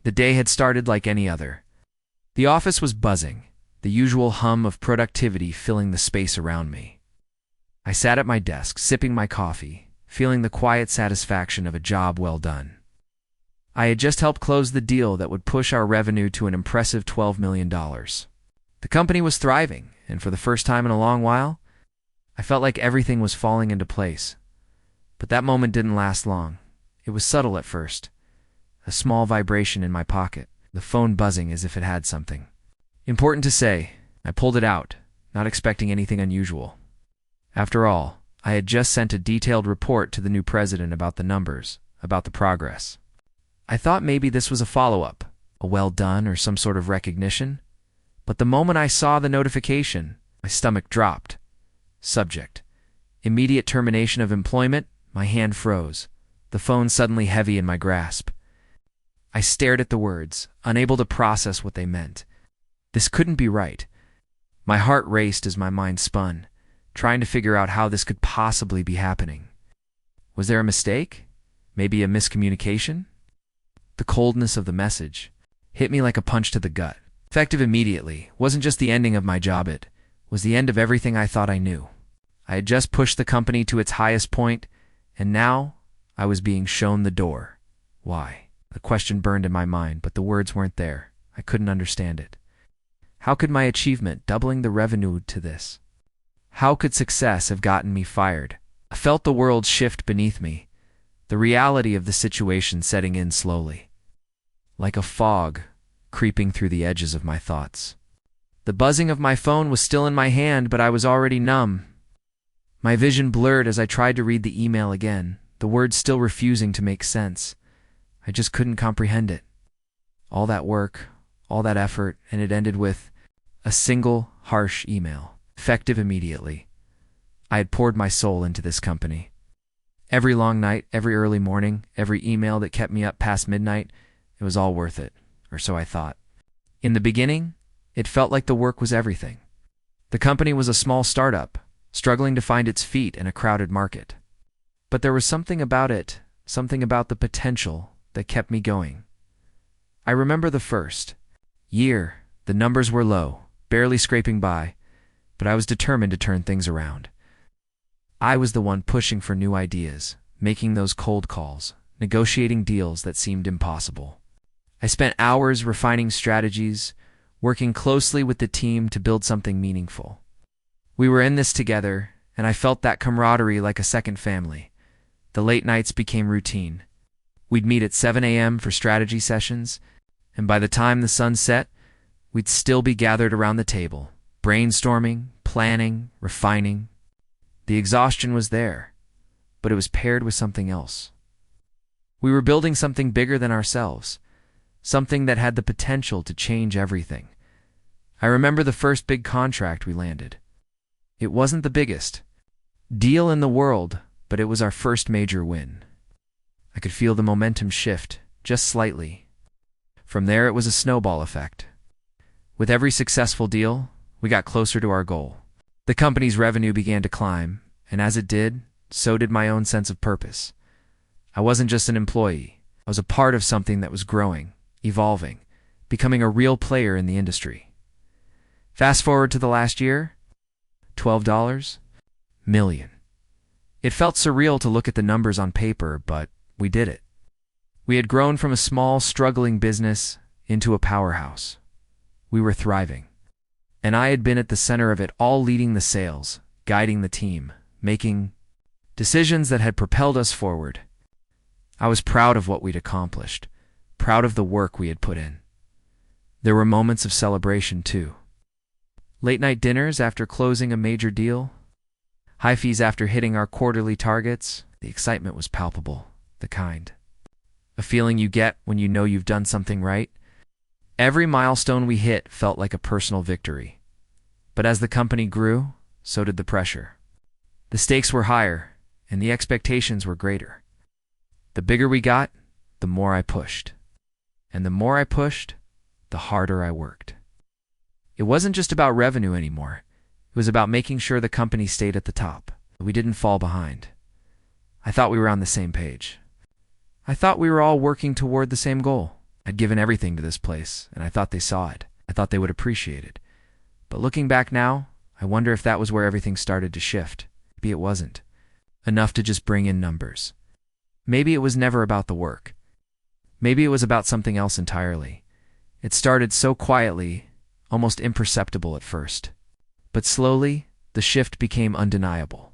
The day had started like any other. The office was buzzing, the usual hum of productivity filling the space around me. I sat at my desk, sipping my coffee, feeling the quiet satisfaction of a job well done. I had just helped close the deal that would push our revenue to an impressive $12 million. The company was thriving, and for the first time in a long while, I felt like everything was falling into place. But that moment didn't last long. It was subtle at first. A small vibration in my pocket, the phone buzzing as if it had something. Important to say, I pulled it out, not expecting anything unusual. After all, I had just sent a detailed report to the new president about the numbers, about the progress. I thought maybe this was a follow-up, a well done or some sort of recognition. But the moment I saw the notification, my stomach dropped. Subject: immediate termination of employment. My hand froze, the phone suddenly heavy in my grasp. I stared at the words, unable to process what they meant. This couldn't be right. My heart raced as my mind spun, trying to figure out how this could possibly be happening. Was there a mistake? Maybe a miscommunication? The coldness of the message hit me like a punch to the gut. Effective immediately wasn't just the ending of my job, it was the end of everything I thought I knew. I had just pushed the company to its highest point, and now I was being shown the door. Why? The question burned in my mind, but the words weren't there. I couldn't understand it. How could my achievement, doubling the revenue, to this? How could success have gotten me fired? I felt the world shift beneath me, the reality of the situation setting in slowly, like a fog creeping through the edges of my thoughts. The buzzing of my phone was still in my hand, but I was already numb. My vision blurred as I tried to read the email again, the words still refusing to make sense. I just couldn't comprehend it. All that work, all that effort, and it ended with a single, harsh email, effective immediately. I had poured my soul into this company. Every long night, every early morning, every email that kept me up past midnight, it was all worth it, or so I thought. In the beginning, it felt like the work was everything. The company was a small startup, struggling to find its feet in a crowded market. But there was something about it, something about the potential, that kept me going. I remember the first year. The numbers were low, barely scraping by, but I was determined to turn things around. I was the one pushing for new ideas, making those cold calls, negotiating deals that seemed impossible. I spent hours refining strategies, working closely with the team to build something meaningful. We were in this together, and I felt that camaraderie like a second family. The late nights became routine. We'd meet at 7 a.m. for strategy sessions, and by the time the sun set, we'd still be gathered around the table, brainstorming, planning, refining. The exhaustion was there, but it was paired with something else. We were building something bigger than ourselves, something that had the potential to change everything. I remember the first big contract we landed. It wasn't the biggest deal in the world, but it was our first major win. I could feel the momentum shift, just slightly. From there, it was a snowball effect. With every successful deal, we got closer to our goal. The company's revenue began to climb, and as it did, so did my own sense of purpose. I wasn't just an employee. I was a part of something that was growing, evolving, becoming a real player in the industry. Fast forward to the last year, $12 million. It felt surreal to look at the numbers on paper, but we did it. We had grown from a small, struggling business into a powerhouse. We were thriving. And I had been at the center of it all, leading the sales, guiding the team, making decisions that had propelled us forward. I was proud of what we'd accomplished, proud of the work we had put in. There were moments of celebration, too. Late-night dinners after closing a major deal, high fees after hitting our quarterly targets. The excitement was palpable, the kind. A feeling you get when you know you've done something right. Every milestone we hit felt like a personal victory. But as the company grew, so did the pressure. The stakes were higher, and the expectations were greater. The bigger we got, the more I pushed. And the more I pushed, the harder I worked. It wasn't just about revenue anymore. It was about making sure the company stayed at the top. We didn't fall behind. I thought we were on the same page. I thought we were all working toward the same goal. I'd given everything to this place, and I thought they saw it. I thought they would appreciate it. But looking back now, I wonder if that was where everything started to shift. Maybe it wasn't enough to just bring in numbers. Maybe it was never about the work. Maybe it was about something else entirely. It started so quietly, almost imperceptible at first. But slowly, the shift became undeniable.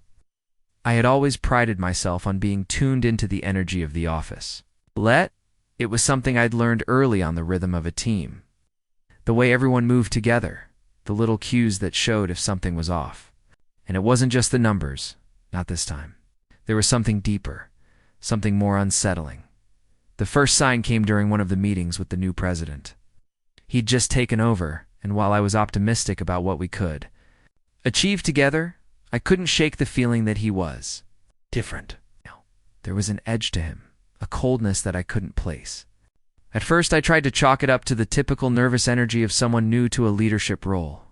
I had always prided myself on being tuned into the energy of the office. It was something I'd learned early on, the rhythm of a team. The way everyone moved together, the little cues that showed if something was off. And it wasn't just the numbers, not this time. There was something deeper, something more unsettling. The first sign came during one of the meetings with the new president. He'd just taken over, and while I was optimistic about what we could achieve together, I couldn't shake the feeling that he was different. There was an edge to him, a coldness that I couldn't place. At first, I tried to chalk it up to the typical nervous energy of someone new to a leadership role.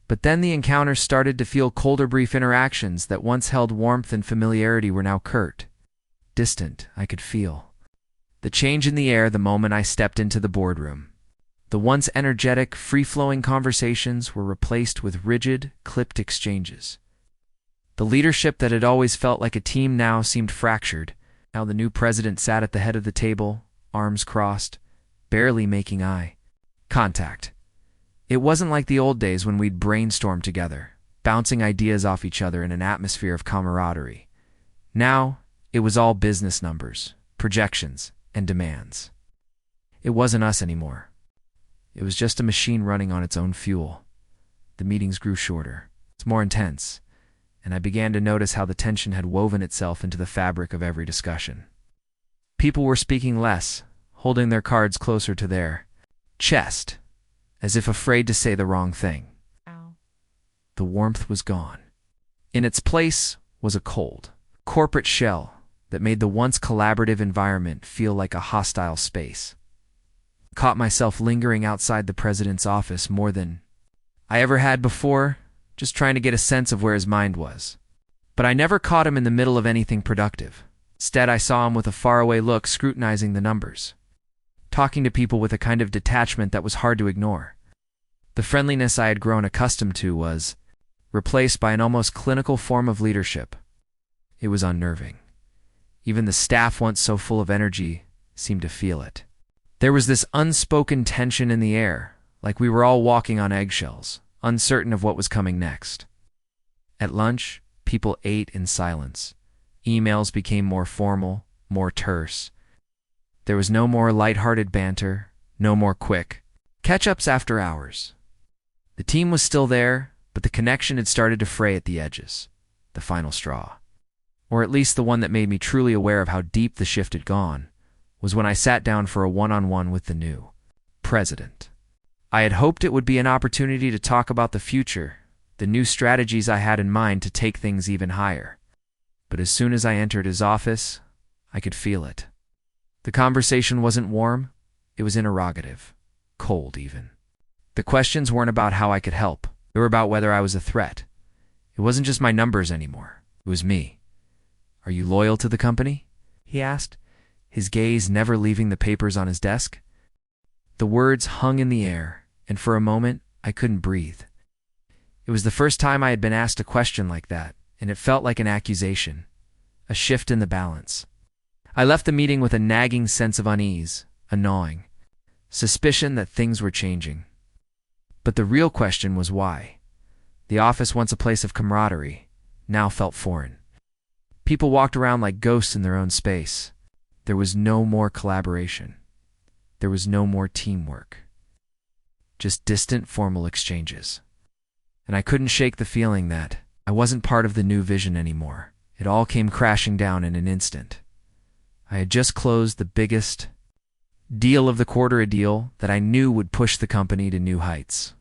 But then the encounter started to feel colder. Brief interactions that once held warmth and familiarity were now curt, distant. I could feel the change in the air the moment I stepped into the boardroom. The once energetic, free-flowing conversations were replaced with rigid, clipped exchanges. The leadership that had always felt like a team now seemed fractured. Now the new president sat at the head of the table, arms crossed, barely making eye contact. It wasn't like the old days when we'd brainstorm together, bouncing ideas off each other in an atmosphere of camaraderie. Now, it was all business numbers, projections, and demands. It wasn't us anymore. It was just a machine running on its own fuel. The meetings grew shorter, more intense, and I began to notice how the tension had woven itself into the fabric of every discussion. People were speaking less, holding their cards closer to their chest, as if afraid to say the wrong thing. The warmth was gone. In its place was a cold, corporate shell that made the once collaborative environment feel like a hostile space. I caught myself lingering outside the president's office more than I ever had before, just trying to get a sense of where his mind was. But I never caught him in the middle of anything productive. Instead, I saw him with a faraway look scrutinizing the numbers, talking to people with a kind of detachment that was hard to ignore. The friendliness I had grown accustomed to was replaced by an almost clinical form of leadership. It was unnerving. Even the staff, once so full of energy, seemed to feel it. There was this unspoken tension in the air, like we were all walking on eggshells, uncertain of what was coming next. At lunch, people ate in silence. Emails became more formal, more terse. There was no more lighthearted banter, no more quick catch-ups after hours. The team was still there, but the connection had started to fray at the edges. The final straw, or at least the one that made me truly aware of how deep the shift had gone, was when I sat down for a one-on-one with the new president. I had hoped it would be an opportunity to talk about the future, the new strategies I had in mind to take things even higher. But as soon as I entered his office, I could feel it. The conversation wasn't warm, it was interrogative, cold even. The questions weren't about how I could help, they were about whether I was a threat. It wasn't just my numbers anymore, it was me. "Are you loyal to the company?" he asked, his gaze never leaving the papers on his desk. The words hung in the air, and for a moment, I couldn't breathe. It was the first time I had been asked a question like that, and it felt like an accusation, a shift in the balance. I left the meeting with a nagging sense of unease, a gnawing suspicion that things were changing. But the real question was why. The office, once a place of camaraderie, now felt foreign. People walked around like ghosts in their own space. There was no more collaboration. There was no more teamwork. Just distant, formal exchanges. And I couldn't shake the feeling that I wasn't part of the new vision anymore. It all came crashing down in an instant. I had just closed the biggest deal of the quarter, a deal that I knew would push the company to new heights.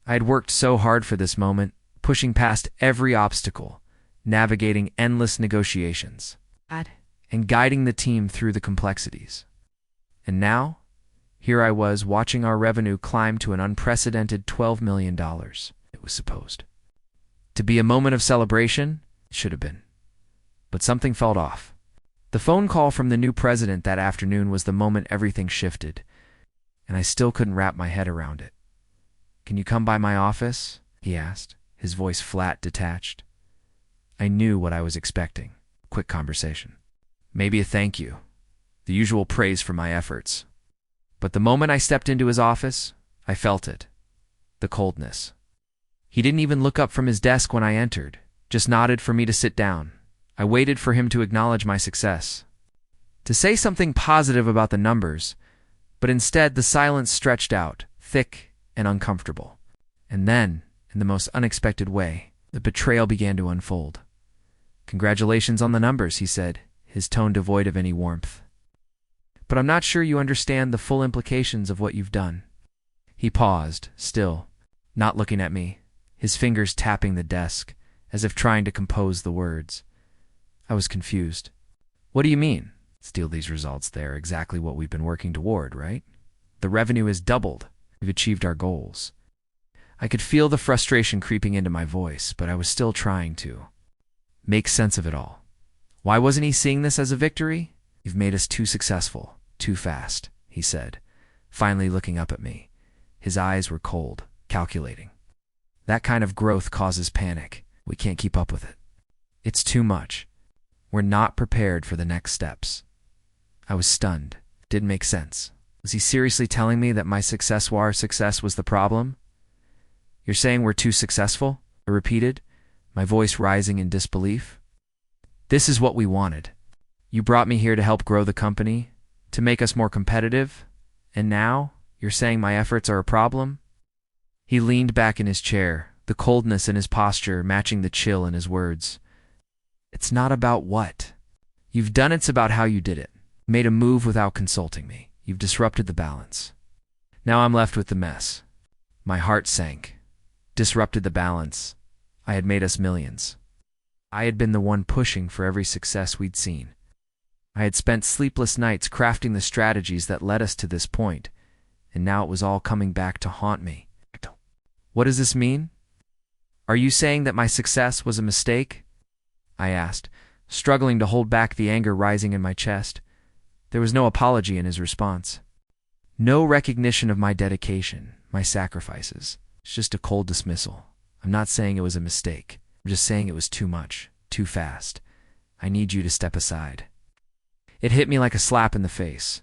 I had worked so hard for this moment, pushing past every obstacle, navigating endless negotiations, and guiding the team through the complexities. And now, here I was watching our revenue climb to an unprecedented $12 million. It was supposed to be a moment of celebration. It should have been. But something felt off. The phone call from the new president that afternoon was the moment everything shifted. and I still couldn't wrap my head around it. "Can you come by my office?" he asked, his voice flat, detached. I knew what I was expecting. Quick conversation. Maybe a thank you. The usual praise for my efforts. But the moment I stepped into his office, I felt it. The coldness. He didn't even look up from his desk when I entered, just nodded for me to sit down. I waited for him to acknowledge my success, to say something positive about the numbers, but instead the silence stretched out, thick and uncomfortable. And then, in the most unexpected way, the betrayal began to unfold. "Congratulations on the numbers," he said, his tone devoid of any warmth. "But I'm not sure you understand the full implications of what you've done." He paused, still, not looking at me, his fingers tapping the desk, as if trying to compose the words. I was confused. "What do you mean?" "Steal these results. They're exactly what we've been working toward, right? The revenue has doubled. We've achieved our goals." I could feel the frustration creeping into my voice, but I was still trying to make sense of it all. Why wasn't he seeing this as a victory? "You've made us too successful, too fast," he said, finally looking up at me. His eyes were cold, calculating. "That kind of growth causes panic. We can't keep up with it. It's too much. We're not prepared for the next steps." I was stunned. It didn't make sense. Was he seriously telling me that my success was the problem? "You're saying we're too successful?" I repeated, my voice rising in disbelief. "This is what we wanted. You brought me here to help grow the company, to make us more competitive, and now you're saying my efforts are a problem?" He leaned back in his chair, the coldness in his posture matching the chill in his words. "It's not about what you've done, it's about how you did it. Made a move without consulting me. You've disrupted the balance. Now I'm left with the mess." My heart sank. Disrupted the balance. I had made us millions. I had been the one pushing for every success we'd seen. I had spent sleepless nights crafting the strategies that led us to this point, and now it was all coming back to haunt me. "What does this mean? Are you saying that my success was a mistake?" I asked, struggling to hold back the anger rising in my chest. There was no apology in his response. No recognition of my dedication, my sacrifices. It's just a cold dismissal. "I'm not saying it was a mistake. I'm just saying it was too much, too fast. I need you to step aside." It hit me like a slap in the face.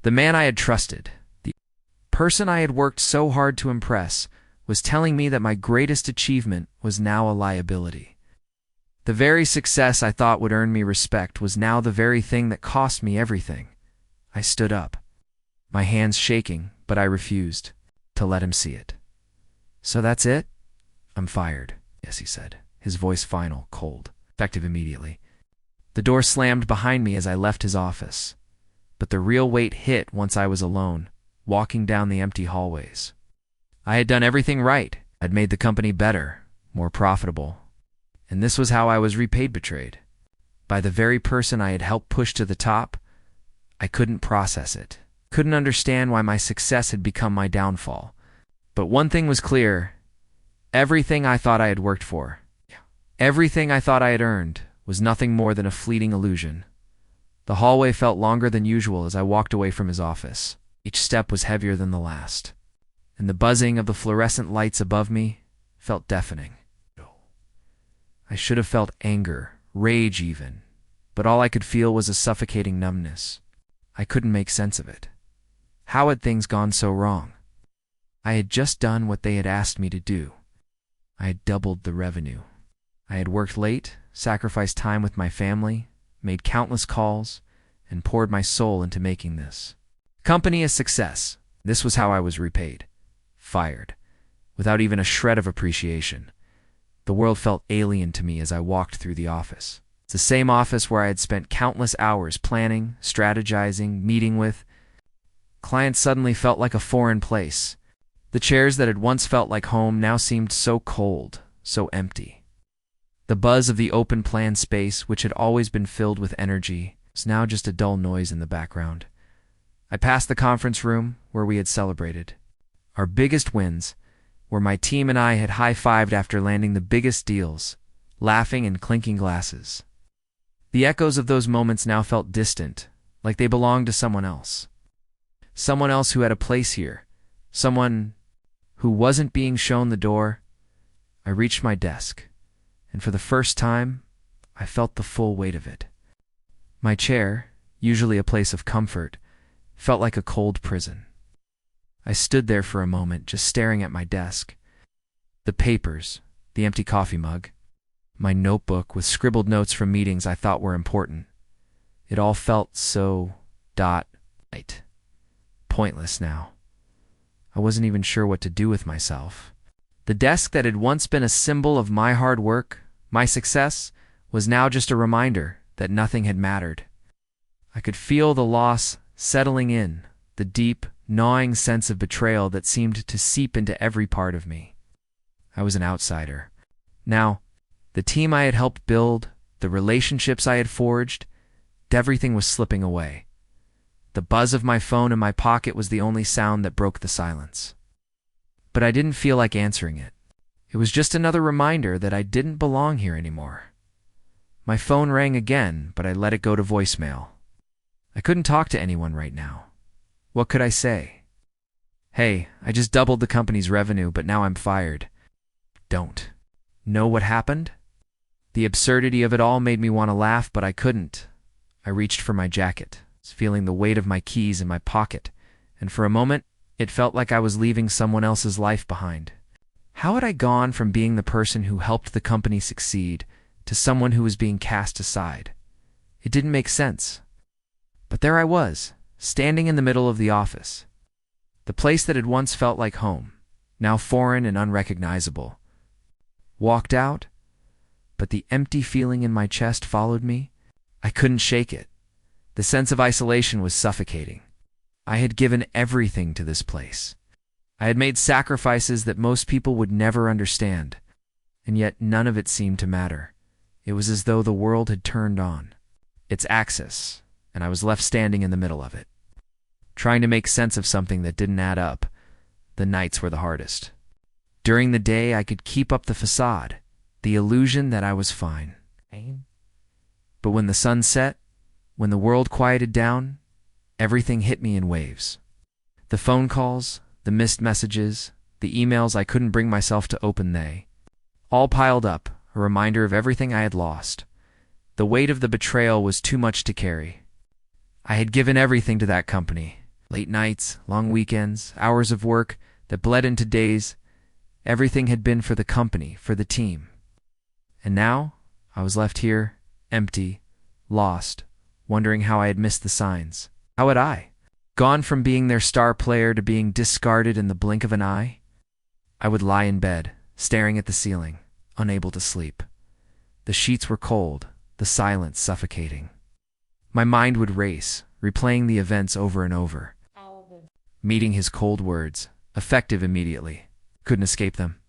The man I had trusted, the person I had worked so hard to impress, was telling me that my greatest achievement was now a liability. The very success I thought would earn me respect was now the very thing that cost me everything. I stood up, my hands shaking, but I refused to let him see it. "So that's it? I'm fired." "Yes," he said, his voice final, cold, effective immediately. The door slammed behind me as I left his office, but the real weight hit once I was alone, walking down the empty hallways. I had done everything right. I'd made the company better, more profitable. And this was how I was repaid, betrayed. By the very person I had helped push to the top. I couldn't process it. Couldn't understand why my success had become my downfall. But one thing was clear. Everything I thought I had worked for, everything I thought I had earned, was nothing more than a fleeting illusion. The hallway felt longer than usual as I walked away from his office. Each step was heavier than the last, and the buzzing of the fluorescent lights above me felt deafening. I should have felt anger, rage even, but all I could feel was a suffocating numbness. I couldn't make sense of it. How had things gone so wrong? I had just done what they had asked me to do. I had doubled the revenue. I had worked late, sacrificed time with my family, made countless calls, and poured my soul into making this company a success. This was how I was repaid. Fired, without even a shred of appreciation. The world felt alien to me as I walked through the office. It's the same office where I had spent countless hours planning, strategizing, meeting with. Clients suddenly felt like a foreign place. The chairs that had once felt like home now seemed so cold, so empty. The buzz of the open plan space, which had always been filled with energy, was now just a dull noise in the background. I passed the conference room where we had celebrated our biggest wins, where my team and I had high-fived after landing the biggest deals, laughing and clinking glasses. The echoes of those moments now felt distant, like they belonged to someone else. someone else who had a place here, someone who wasn't being shown the door. I reached my desk, and for the first time, I felt the full weight of it. My chair, usually a place of comfort, felt like a cold prison. I stood there for a moment, just staring at my desk. The papers, the empty coffee mug, my notebook with scribbled notes from meetings I thought were important. It all felt so light, pointless now. I wasn't even sure what to do with myself. The desk that had once been a symbol of my hard work, my success, was now just a reminder that nothing had mattered. I could feel the loss settling in, the deep, gnawing sense of betrayal that seemed to seep into every part of me. I was an outsider. Now, the team I had helped build, the relationships I had forged, everything was slipping away. The buzz of my phone in my pocket was the only sound that broke the silence. But I didn't feel like answering it. It was just another reminder that I didn't belong here anymore. My phone rang again, but I let it go to voicemail. I couldn't talk to anyone right now. What could I say? Hey, I just doubled the company's revenue, but now I'm fired. Don't know what happened? The absurdity of it all made me want to laugh, but I couldn't. I reached for my jacket, feeling the weight of my keys in my pocket, and for a moment, it felt like I was leaving someone else's life behind. How had I gone from being the person who helped the company succeed to someone who was being cast aside? It didn't make sense. But there I was, standing in the middle of the office. The place that had once felt like home, now foreign and unrecognizable. Walked out, but the empty feeling in my chest followed me. I couldn't shake it. The sense of isolation was suffocating. I had given everything to this place. I had made sacrifices that most people would never understand, and yet none of it seemed to matter. It was as though the world had turned on its axis, and I was left standing in the middle of it. Trying to make sense of something that didn't add up, the nights were the hardest. During the day, I could keep up the facade, the illusion that I was fine. But when the sun set, when the world quieted down, everything hit me in waves. The phone calls, the missed messages, the emails I couldn't bring myself to open, they all piled up, a reminder of everything I had lost. The weight of the betrayal was too much to carry. I had given everything to that company. Late nights, long weekends, hours of work that bled into days. Everything had been for the company, for the team. And now, I was left here, empty, lost, wondering how I had missed the signs. How had I gone from being their star player to being discarded in the blink of an eye? I would lie in bed, staring at the ceiling, unable to sleep. The sheets were cold, the silence suffocating. My mind would race, replaying the events over and over. Meeting his cold words, effective immediately. Couldn't escape them.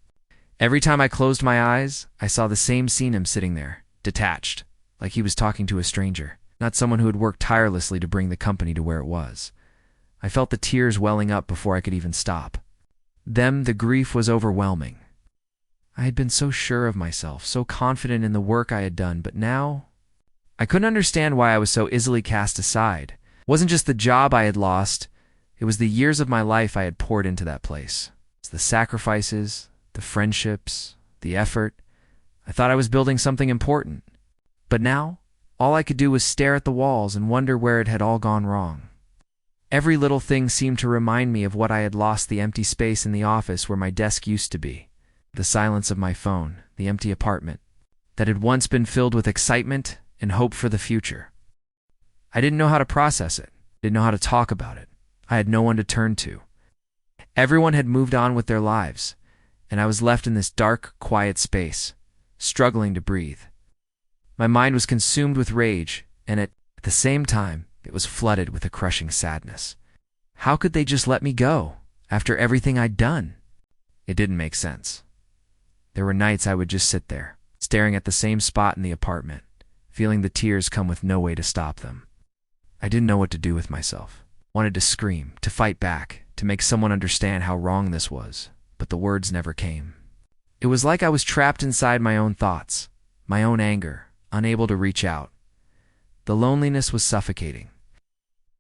Every time I closed my eyes, I saw the same scene, him sitting there, detached, like he was talking to a stranger, not someone who had worked tirelessly to bring the company to where it was. I felt the tears welling up before I could even stop. The grief was overwhelming. I had been so sure of myself, so confident in the work I had done, but now I couldn't understand why I was so easily cast aside. It wasn't just the job I had lost, it was the years of my life I had poured into that place. It's the sacrifices, the friendships, the effort. I thought I was building something important. But now, all I could do was stare at the walls and wonder where it had all gone wrong. Every little thing seemed to remind me of what I had lost: the empty space in the office where my desk used to be, the silence of my phone, the empty apartment that had once been filled with excitement and hope for the future. I didn't know how to process it, didn't know how to talk about it. I had no one to turn to. Everyone had moved on with their lives, and I was left in this dark, quiet space, struggling to breathe. My mind was consumed with rage, and at the same time, it was flooded with a crushing sadness. How could they just let me go, after everything I'd done? It didn't make sense. There were nights I would just sit there, staring at the same spot in the apartment, feeling the tears come with no way to stop them. I didn't know what to do with myself. Wanted to scream, to fight back, to make someone understand how wrong this was, but the words never came. It was like I was trapped inside my own thoughts, my own anger, unable to reach out. The loneliness was suffocating.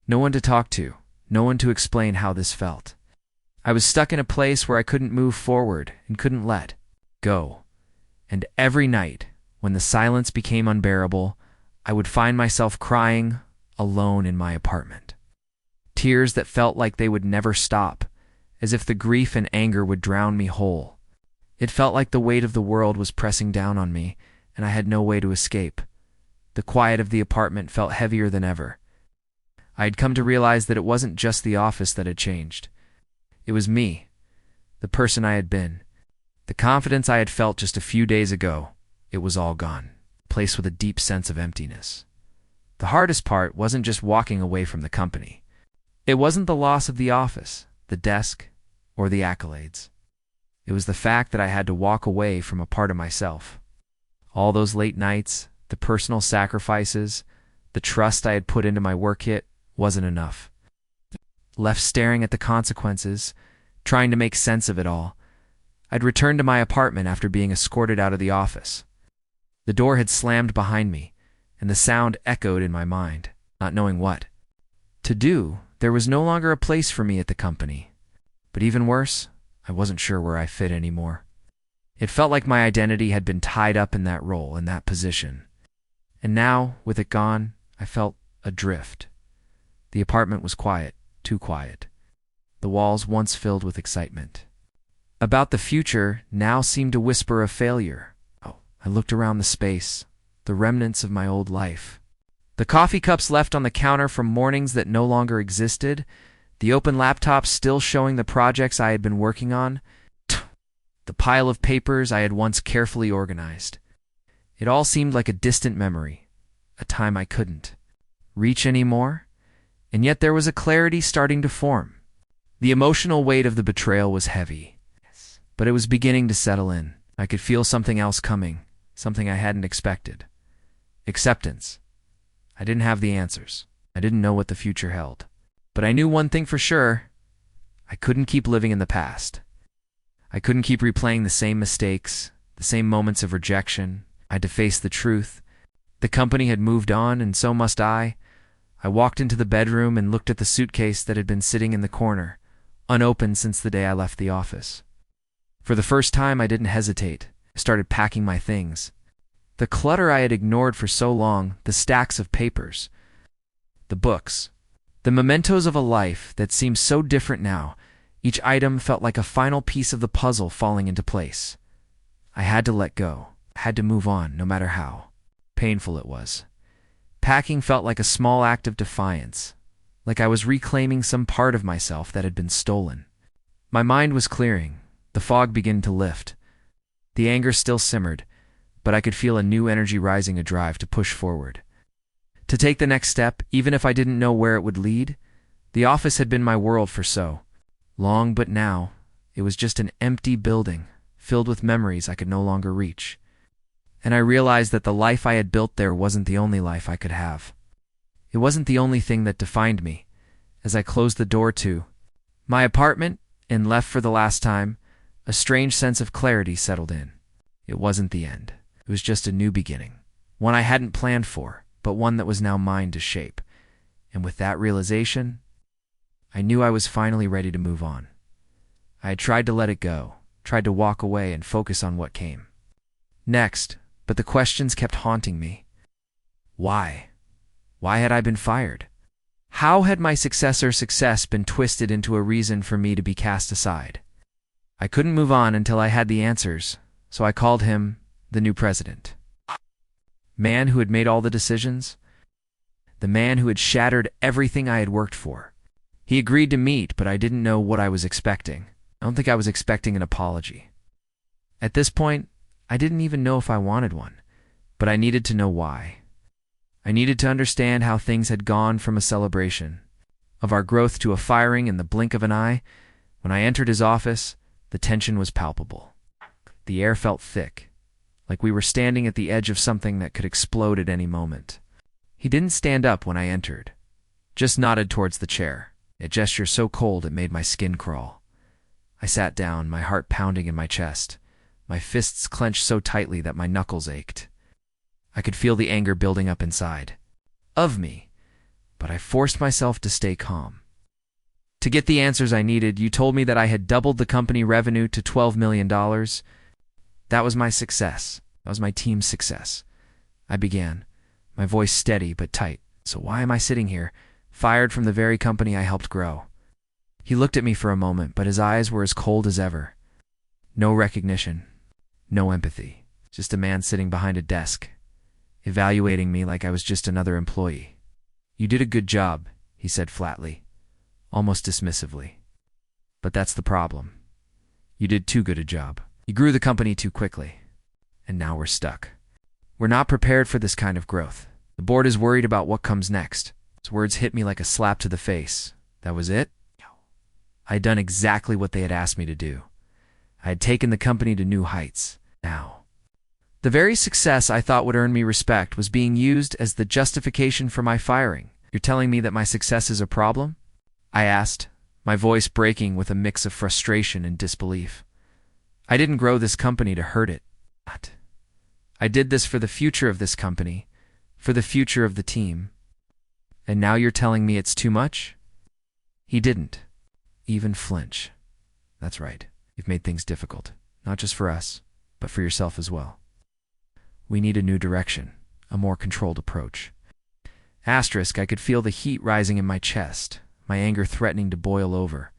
No one to talk to, no one to explain how this felt. I was stuck in a place where I couldn't move forward and couldn't let go. And every night, when the silence became unbearable, I would find myself crying alone in my apartment. Tears that felt like they would never stop, as if the grief and anger would drown me whole. It felt like the weight of the world was pressing down on me, and I had no way to escape. The quiet of the apartment felt heavier than ever. I had come to realize that it wasn't just the office that had changed. It was me, the person I had been. The confidence I had felt just a few days ago, it was all gone, placed with a deep sense of emptiness. The hardest part wasn't just walking away from the company. It wasn't the loss of the office, the desk, or the accolades. It was the fact that I had to walk away from a part of myself. All those late nights, the personal sacrifices, the trust I had put into my work kit wasn't enough. Left staring at the consequences, trying to make sense of it all, I'd returned to my apartment after being escorted out of the office. The door had slammed behind me, and the sound echoed in my mind, not knowing what to do. There was no longer a place for me at the company. But even worse, I wasn't sure where I fit anymore. It felt like my identity had been tied up in that role, in that position. And now, with it gone, I felt adrift. The apartment was quiet, too quiet. The walls once filled with excitement about the future now seemed to whisper of failure. I looked around the space, the remnants of my old life. The coffee cups left on the counter from mornings that no longer existed, the open laptop still showing the projects I had been working on, the pile of papers I had once carefully organized. It all seemed like a distant memory, a time I couldn't reach anymore, and yet there was a clarity starting to form. The emotional weight of the betrayal was heavy, but it was beginning to settle in. I could feel something else coming, something I hadn't expected. Acceptance. I didn't have the answers. I didn't know what the future held. But I knew one thing for sure. I couldn't keep living in the past. I couldn't keep replaying the same mistakes, the same moments of rejection. I had to face the truth. The company had moved on, and so must I. I walked into the bedroom and looked at the suitcase that had been sitting in the corner, unopened since the day I left the office. For the first time, I didn't hesitate. I started packing my things. The clutter I had ignored for so long, the stacks of papers, the books, the mementos of a life that seemed so different now. Each item felt like a final piece of the puzzle falling into place. I had to let go. I had to move on, no matter how painful it was. Packing felt like a small act of defiance, like I was reclaiming some part of myself that had been stolen. My mind was clearing. The fog began to lift. The anger still simmered, but I could feel a new energy rising, a drive to push forward, to take the next step, even if I didn't know where it would lead. The office had been my world for so long, but now it was just an empty building, filled with memories I could no longer reach. And I realized that the life I had built there wasn't the only life I could have. It wasn't the only thing that defined me. As I closed the door to my apartment and left for the last time, a strange sense of clarity settled in. It wasn't the end. It was just a new beginning, one I hadn't planned for, but one that was now mine to shape. And with that realization, I knew I was finally ready to move on. I had tried to let it go, tried to walk away and focus on what came next, but the questions kept haunting me. Why? Why had I been fired? How had my success been twisted into a reason for me to be cast aside? I couldn't move on until I had the answers, so I called him the new president. Man who had made all the decisions, the man who had shattered everything I had worked for. He agreed to meet, but I didn't know what I was expecting. I don't think I was expecting an apology. At this point, I didn't even know if I wanted one, but I needed to know why. I needed to understand how things had gone from a celebration of our growth to a firing in the blink of an eye. When I entered his office, the tension was palpable. The air felt thick, like we were standing at the edge of something that could explode at any moment. He didn't stand up when I entered, just nodded towards the chair, a gesture so cold it made my skin crawl. I sat down, my heart pounding in my chest, my fists clenched so tightly that my knuckles ached. I could feel the anger building up inside of me, but I forced myself to stay calm. To get the answers I needed, you told me that I had doubled the company revenue to $12 million. That was my success. That was my team's success. I began, my voice steady but tight. So why am I sitting here, fired from the very company I helped grow? He looked at me for a moment, but his eyes were as cold as ever. No recognition, no empathy. Just a man sitting behind a desk, evaluating me like I was just another employee. You did a good job, he said flatly, almost dismissively. But that's the problem. You did too good a job. You grew the company too quickly. And now we're stuck. We're not prepared for this kind of growth. The board is worried about what comes next. His words hit me like a slap to the face. That was it? I had done exactly what they had asked me to do. I had taken the company to new heights. Now, the very success I thought would earn me respect was being used as the justification for my firing. You're telling me that my success is a problem? I asked, my voice breaking with a mix of frustration and disbelief. I didn't grow this company to hurt it. I did this for the future of this company, for the future of the team. And now you're telling me it's too much? He didn't even flinch. That's right. You've made things difficult, not just for us, but for yourself as well. We need a new direction, a more controlled approach. Asterisk, I could feel the heat rising in my chest, my anger threatening to boil over.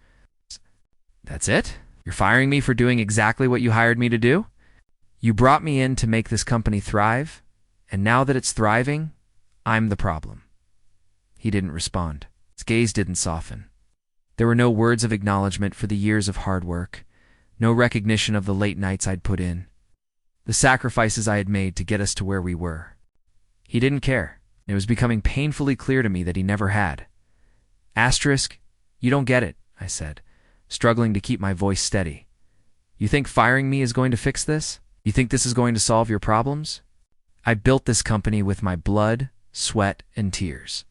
That's it? You're firing me for doing exactly what you hired me to do? You brought me in to make this company thrive, and now that it's thriving, I'm the problem. He didn't respond. His gaze didn't soften. There were no words of acknowledgement for the years of hard work, no recognition of the late nights I'd put in, the sacrifices I had made to get us to where we were. He didn't care. It was becoming painfully clear to me that he never had. Asterisk, you don't get it, I said, struggling to keep my voice steady. You think firing me is going to fix this? You think this is going to solve your problems? I built this company with my blood, sweat, and tears.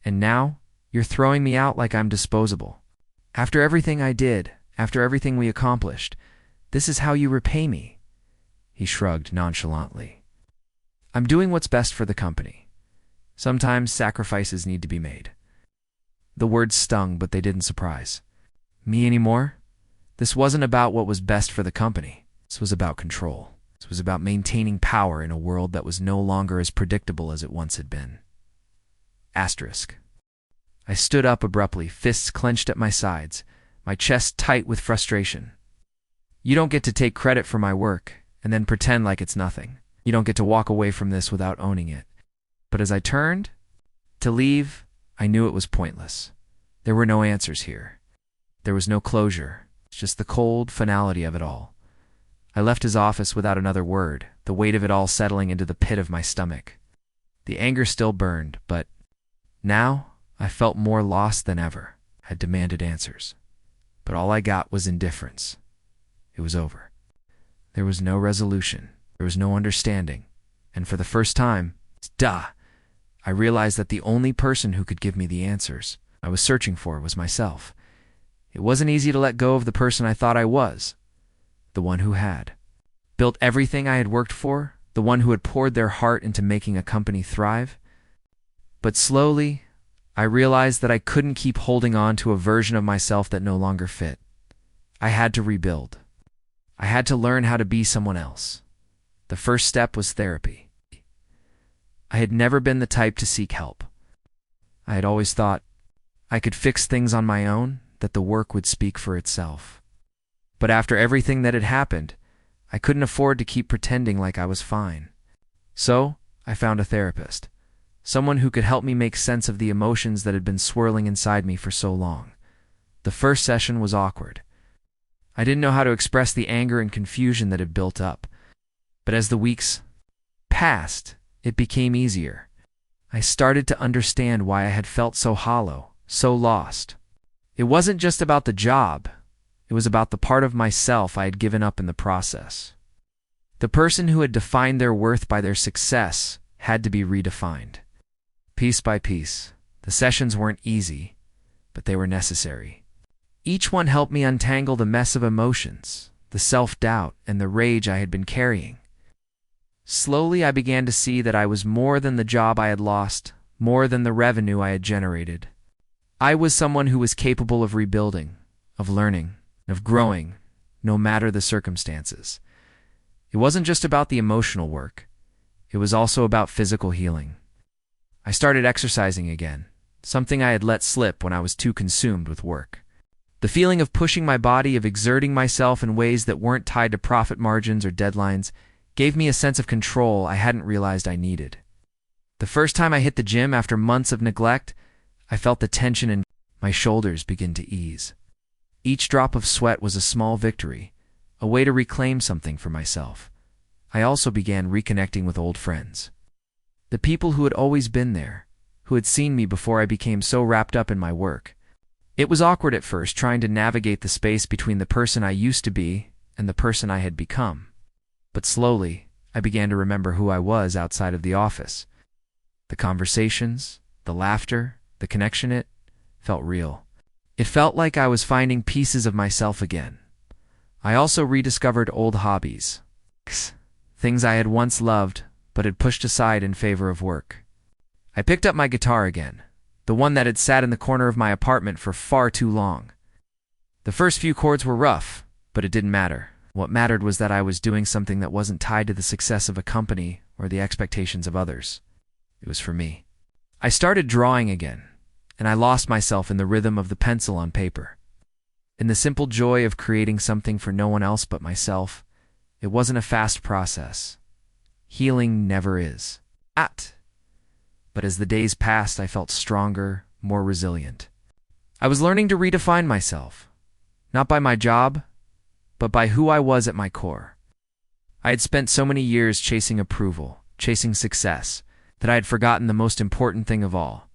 And now, you're throwing me out like I'm disposable. After everything I did, after everything we accomplished, this is how you repay me. He shrugged nonchalantly. I'm doing what's best for the company. Sometimes sacrifices need to be made. The words stung, but they didn't surprise. Me anymore? This wasn't about what was best for the company. This was about control. This was about maintaining power in a world that was no longer as predictable as it once had been. Asterisk. I stood up abruptly, fists clenched at my sides, my chest tight with frustration. You don't get to take credit for my work and then pretend like it's nothing. You don't get to walk away from this without owning it. But as I turned to leave, I knew it was pointless. There were no answers here. There was no closure, just the cold finality of it all. I left his office without another word, the weight of it all settling into the pit of my stomach. The anger still burned, but now I felt more lost than ever. I had demanded answers. But all I got was indifference. It was over. There was no resolution. There was no understanding. And for the first time, I realized that the only person who could give me the answers I was searching for was myself. It wasn't easy to let go of the person I thought I was, the one who had built everything I had worked for, the one who had poured their heart into making a company thrive. But slowly, I realized that I couldn't keep holding on to a version of myself that no longer fit. I had to rebuild. I had to learn how to be someone else. The first step was therapy. I had never been the type to seek help. I had always thought I could fix things on my own, that the work would speak for itself. But after everything that had happened, I couldn't afford to keep pretending like I was fine. So, I found a therapist. Someone who could help me make sense of the emotions that had been swirling inside me for so long. The first session was awkward. I didn't know how to express the anger and confusion that had built up. But as the weeks passed, it became easier. I started to understand why I had felt so hollow, so lost. It wasn't just about the job. It was about the part of myself I had given up in the process. The person who had defined their worth by their success had to be redefined. Piece by piece, the sessions weren't easy, but they were necessary. Each one helped me untangle the mess of emotions, the self-doubt, and the rage I had been carrying. Slowly, I began to see that I was more than the job I had lost, more than the revenue I had generated. I was someone who was capable of rebuilding, of learning, of growing, no matter the circumstances. It wasn't just about the emotional work. It was also about physical healing. I started exercising again, something I had let slip when I was too consumed with work. The feeling of pushing my body, of exerting myself in ways that weren't tied to profit margins or deadlines, gave me a sense of control I hadn't realized I needed. The first time I hit the gym after months of neglect, I felt the tension in my shoulders begin to ease. Each drop of sweat was a small victory, a way to reclaim something for myself. I also began reconnecting with old friends. The people who had always been there, who had seen me before I became so wrapped up in my work. It was awkward at first trying to navigate the space between the person I used to be and the person I had become. But slowly, I began to remember who I was outside of the office. The conversations, the laughter, the connection, it felt real. It felt like I was finding pieces of myself again. I also rediscovered old hobbies, things I had once loved but had pushed aside in favor of work. I picked up my guitar again, the one that had sat in the corner of my apartment for far too long. The first few chords were rough, but it didn't matter. What mattered was that I was doing something that wasn't tied to the success of a company or the expectations of others. It was for me. I started drawing again, and I lost myself in the rhythm of the pencil on paper. In the simple joy of creating something for no one else but myself. It wasn't a fast process. Healing never is. But as the days passed, I felt stronger, more resilient. I was learning to redefine myself, not by my job, but by who I was at my core. I had spent so many years chasing approval, chasing success, that I had forgotten the most important thing of all.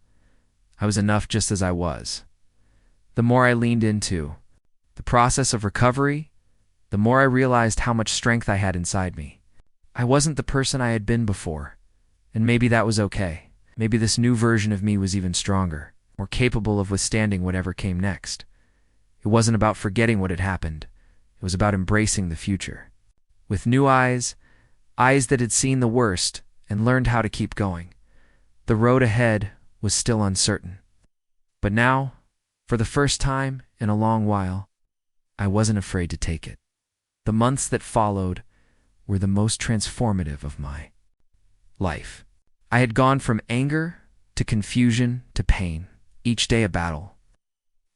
I was enough just as I was. The more I leaned into the process of recovery, the more I realized how much strength I had inside me. I wasn't the person I had been before, and maybe that was okay. Maybe this new version of me was even stronger, more capable of withstanding whatever came next. It wasn't about forgetting what had happened. It was about embracing the future. With new eyes that had seen the worst and learned how to keep going. The road ahead was still uncertain. But now, for the first time in a long while, I wasn't afraid to take it. The months that followed were the most transformative of my life. I had gone from anger to confusion to pain, each day a battle.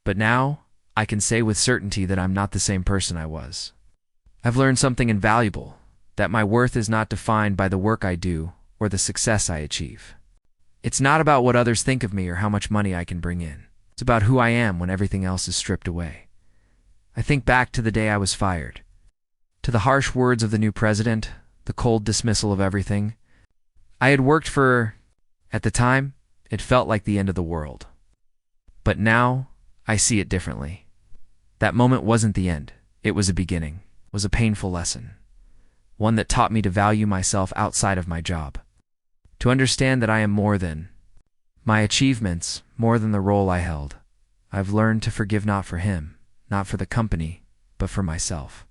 But now, I can say with certainty that I'm not the same person I was. I've learned something invaluable, that my worth is not defined by the work I do or the success I achieve. It's not about what others think of me or how much money I can bring in. It's about who I am when everything else is stripped away. I think back to the day I was fired, to the harsh words of the new president, the cold dismissal of everything I had worked for. At the time, it felt like the end of the world. But now, I see it differently. That moment wasn't the end. It was a beginning, was a painful lesson, one that taught me to value myself outside of my job, to understand that I am more than my achievements, more than the role I held. I've learned to forgive not for him, not for the company, but for myself.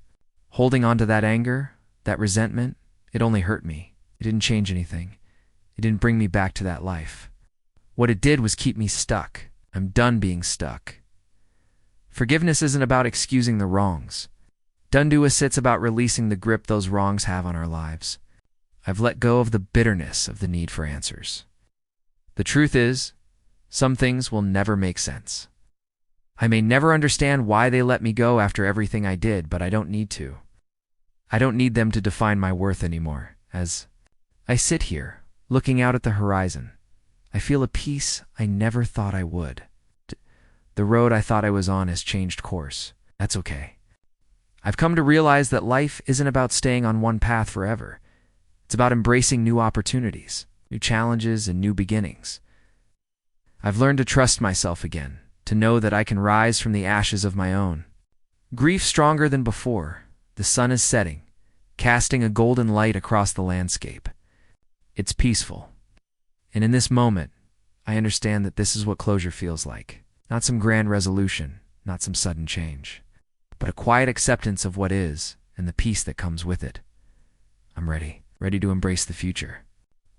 Holding on to that anger, that resentment, it only hurt me. It didn't change anything. It didn't bring me back to that life. What it did was keep me stuck. I'm done being stuck. Forgiveness isn't about excusing the wrongs. Done to us, it's about releasing the grip those wrongs have on our lives. I've let go of the bitterness of the need for answers. The truth is, some things will never make sense. I may never understand why they let me go after everything I did, but I don't need to. I don't need them to define my worth anymore. As I sit here, looking out at the horizon, I feel a peace I never thought I would. The road I thought I was on has changed course. That's okay. I've come to realize that life isn't about staying on one path forever. It's about embracing new opportunities, new challenges, and new beginnings. I've learned to trust myself again, to know that I can rise from the ashes of my own. Grief stronger than before. The sun is setting, casting a golden light across the landscape. It's peaceful. And in this moment, I understand that this is what closure feels like. Not some grand resolution, not some sudden change, but a quiet acceptance of what is and the peace that comes with it. I'm ready to embrace the future.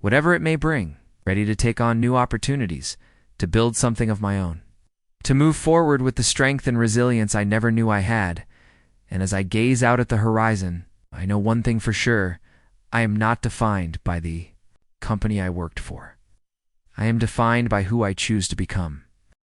Whatever it may bring, ready to take on new opportunities, to build something of my own. to move forward with the strength and resilience I never knew I had. And as I gaze out at the horizon, I know one thing for sure: I am not defined by the company I worked for. I am defined by who I choose to become.